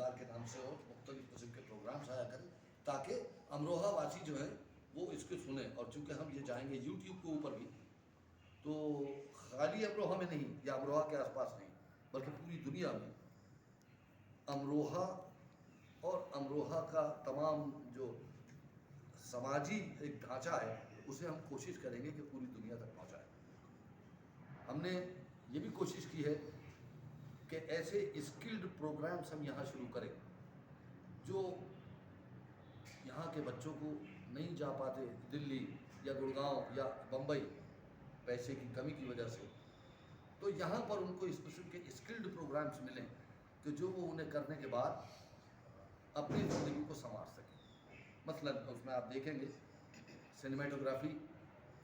बाजार के नाम से और मुख्तलिफ किस्म के प्रोग्राम्स आया करें, ताकि अमरोहा वासी जो है वो इसको सुने। और चूँकि हम ये जाएंगे यूट्यूब के ऊपर भी, तो खाली अमरोहा में नहीं या अमरोहा के आसपास नहीं, बल्कि पूरी दुनिया में अमरोहा और अमरोहा का तमाम जो समाजी एक ढांचा है उसे हम कोशिश करेंगे कि पूरी दुनिया तक पहुंचाएं। हमने ये भी कोशिश की है कि ऐसे स्किल्ड प्रोग्राम्स हम यहाँ शुरू करें जो यहाँ के बच्चों को नहीं जा पाते दिल्ली या गुड़गांव या बम्बई पैसे की कमी की वजह से, तो यहाँ पर उनको इस किस्म के स्किल्ड प्रोग्राम्स मिलें कि जो वो उन्हें करने के बाद अपनी ज़िंदगी को संवार सकें। मसलन उसमें आप देखेंगे सिनेमेटोग्राफी,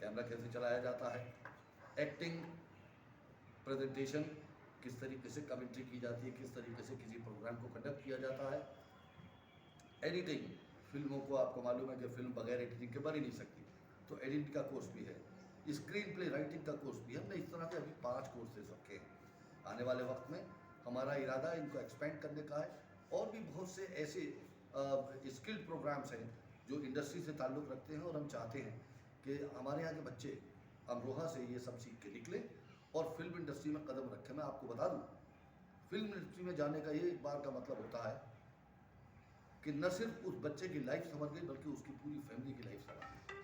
कैमरा कैसे चलाया जाता है, एक्टिंग, प्रेजेंटेशन, किस तरीके से कमेंट्री की जाती है, किस तरीके से किसी प्रोग्राम को कंडक्ट किया जाता है, एडिटिंग, फिल्मों को आपको मालूम है कि फिल्म बगैर एडिटिंग के बन ही नहीं सकती, तो एडिटिंग का कोर्स भी है, स्क्रीन प्ले राइटिंग का कोर्स भी है। हमने इस तरह के अभी 5 कोर्सेज रखे हैं। आने वाले वक्त में हमारा इरादा इनको एक्सपेंड करने का है और भी बहुत से ऐसे स्किल्ड प्रोग्राम्स हैं जो इंडस्ट्री से ताल्लुक़ रखते हैं, और हम चाहते हैं कि हमारे यहाँ के बच्चे अमरोहा से ये सब सीख के निकलें और फिल्म इंडस्ट्री में कदम रखें। मैं आपको बता दूं, फिल्म इंडस्ट्री में जाने का ये एक बार का मतलब होता है कि न सिर्फ उस बच्चे की लाइफ संवर गई, बल्कि उसकी पूरी फैमिली की लाइफ संवर गई।